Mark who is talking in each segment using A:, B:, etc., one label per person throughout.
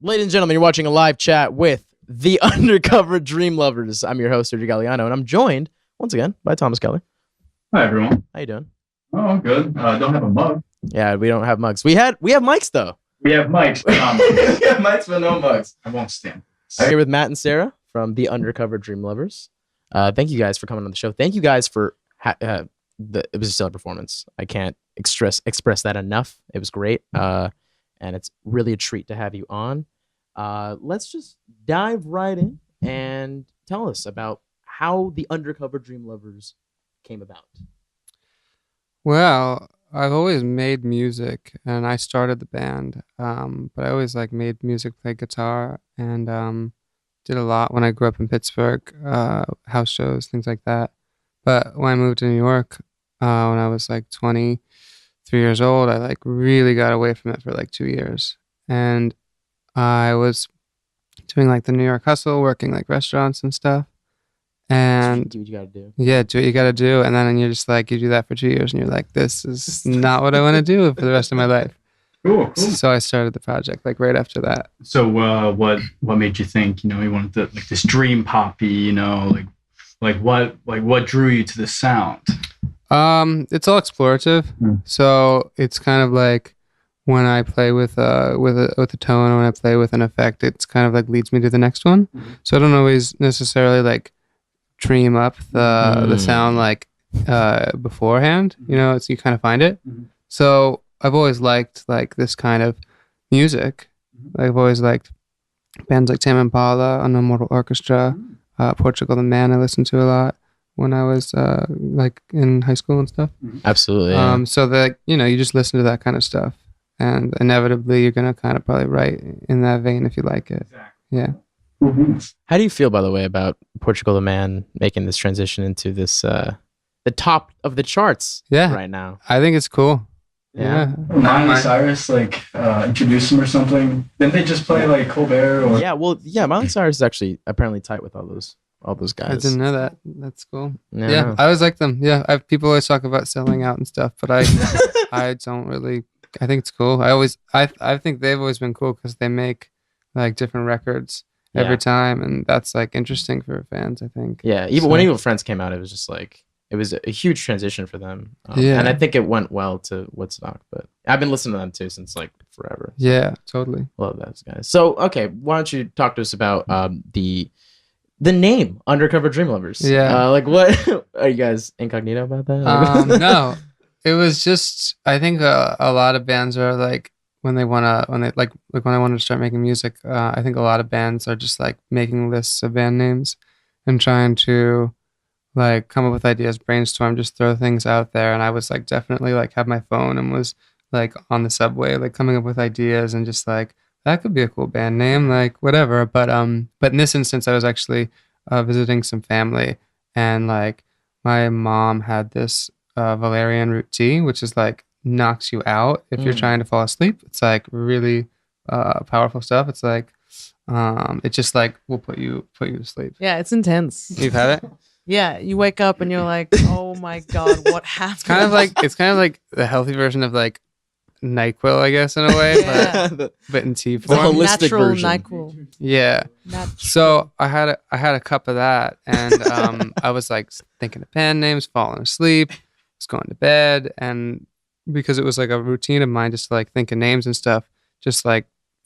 A: Ladies and gentlemen, you're watching a live chat with the Undercover Dream Lovers. I'm your host, Sergio Galeano, and I'm joined, once again, by Thomas Keller.
B: Hi, everyone.
A: How you doing?
B: Oh, I'm good. Don't have a mug.
A: Yeah, we don't have mugs. We have mics, though.
B: We have mics, but not mugs.
A: We have mics, but no mugs.
B: I won't stand.
A: I'm here with Matt and Sarah from the Undercover Dream Lovers. Thank you guys for coming on the show. Thank you guys for... it was a stellar performance. I can't express that enough. It was great. And it's really a treat to have you on. Let's just dive right in and tell us about how the Undercover Dream Lovers came about.
C: Well, I've always made music, and I started the band, but I always made music, played guitar, and did a lot when I grew up in Pittsburgh, house shows, things like that. But when I moved to New York, when I was 23 years old, I really got away from it for 2 years, and I was doing the New York hustle, working restaurants and stuff. And
A: do what you gotta do.
C: Yeah, do what you gotta do. And then you're just you do that for 2 years and you're like, this is not what I want to do for the rest of my life.
B: Cool.
C: So I started the project right after that.
B: So what made you think, you wanted to, this dream poppy, what drew you to the sound?
C: It's all explorative. So it's kind of when I play with a tone, or when I play with an effect, it's kind of leads me to the next one. So I don't always necessarily dream up the sound beforehand. It's you kind of find it. So I've always liked this kind of music. I've always liked bands like Tame Impala, Unknown Mortal Orchestra, Portugal the Man. I listened to a lot when I was in high school and stuff.
A: Absolutely. Yeah.
C: So that you just listen to that kind of stuff, and inevitably you're gonna kind of probably write in that vein if you like it.
B: Exactly.
C: Yeah.
A: How do you feel, by the way, about Portugal the Man making this transition into this the top of the charts right now?
C: I think it's cool. Yeah.
B: Miley Cyrus introduced him or something. Didn't they just play Colbert or?
A: Yeah, Miley Cyrus is actually apparently tight with all those guys.
C: I didn't know that. That's cool.
A: Yeah.
C: I always like them. Yeah, people always talk about selling out and stuff, but I don't really. I think it's cool. I think they've always been cool because they make different records every time, and that's interesting for fans, I think.
A: Yeah, even when Evil Friends came out, it was just it was a huge transition for them. And I think it went well to Woodstock, but I've been listening to them too since forever.
C: Yeah, totally.
A: Love those guys. So, okay, why don't you talk to us about the name Undercover Dream Lovers?
C: Yeah.
A: What are you guys incognito about that?
C: No, it was just, I think a lot of bands are when I wanted to start making music, I think a lot of bands are just making lists of band names and trying to come up with ideas, brainstorm, just throw things out there. And I was definitely had my phone and was on the subway, coming up with ideas and just that could be a cool band name, whatever. But in this instance, I was actually visiting some family, and my mom had this valerian root tea, which is knocks you out if you're trying to fall asleep. It's really powerful stuff. It's it just will put you to sleep.
D: Yeah, it's intense.
C: You've had it?
D: Yeah, you wake up and you're like, oh my god, what happened?
C: It's kind of the healthy version of NyQuil, I guess, in a way, but in tea form.
A: The holistic
D: natural
A: version.
D: NyQuil.
C: Yeah. So I had a cup of that, and I was thinking of band names, falling asleep, was going to bed, and because it was a routine of mine just to think of names and stuff, just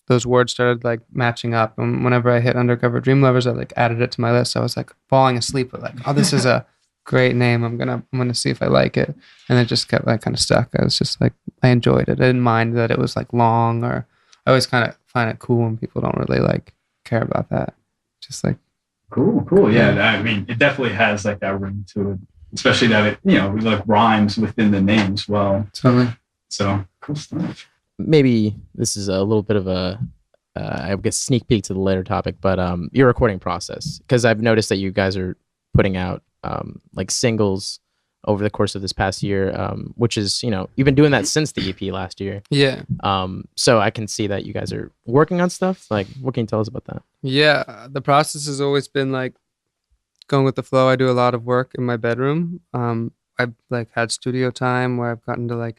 C: those words started matching up, and whenever I hit Undercover Dream Lovers, I added it to my list. I was falling asleep with oh, this is a great name. I'm gonna see if I like it, and it just kept kind of stuck. I was just I enjoyed it. I didn't mind that it was long, or I always kind of find it cool when people don't really care about that. Just
B: cool. Yeah, I mean, it definitely has that ring to it, especially that it rhymes within the name as well.
C: Totally.
B: So cool stuff.
A: Maybe this is a little bit of a I guess sneak peek to the later topic, but your recording process, because I've noticed that you guys are putting out singles over the course of this past year, which is you've been doing that since the EP last year.
C: Yeah.
A: So I can see that you guys are working on stuff. What can you tell us about that?
C: Yeah, the process has always been going with the flow. I do a lot of work in my bedroom. I've had studio time where I've gotten to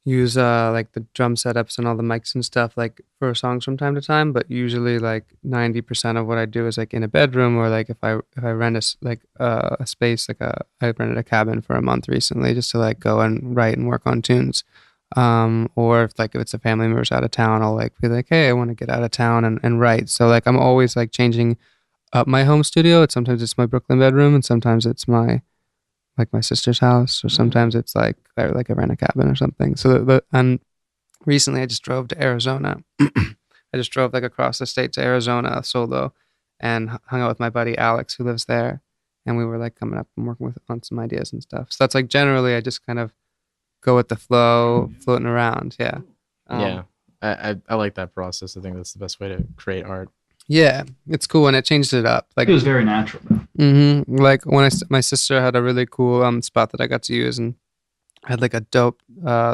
C: use like the drum setups and all the mics and stuff like for songs from time to time, but usually like 90% of what I do is like in a bedroom, or like if I rent a space, like I rented a cabin for a month recently just to like go and write and work on tunes. Or if it's a family member's out of town, I'll like be like, hey, I want to get out of town and write. So like I'm always like changing up my home studio. Sometimes it's my Brooklyn bedroom, and sometimes it's my sister's house, or sometimes it's like I rent a cabin or something. So and recently I just drove to Arizona. I just drove like across the state to Arizona solo, and hung out with my buddy Alex who lives there, and we were like coming up and working on some ideas and stuff. So that's like generally I just kind of go with the flow, floating around. Yeah.
A: Yeah, I like that process. I think that's the best way to create art.
C: Yeah, it's cool, and it changed it up. Like
B: It was very natural, though.
C: like when my sister had a really cool spot that I got to use, and had like a dope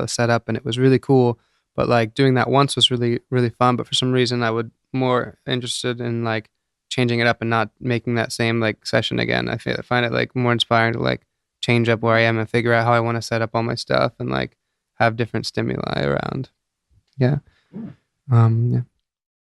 C: setup, and it was really cool. But like doing that once was really really fun. But for some reason, I would more interested in like changing it up and not making that same like session again. I find it like more inspiring to like change up where I am and figure out how I want to set up all my stuff and like have different stimuli around. Yeah. Yeah.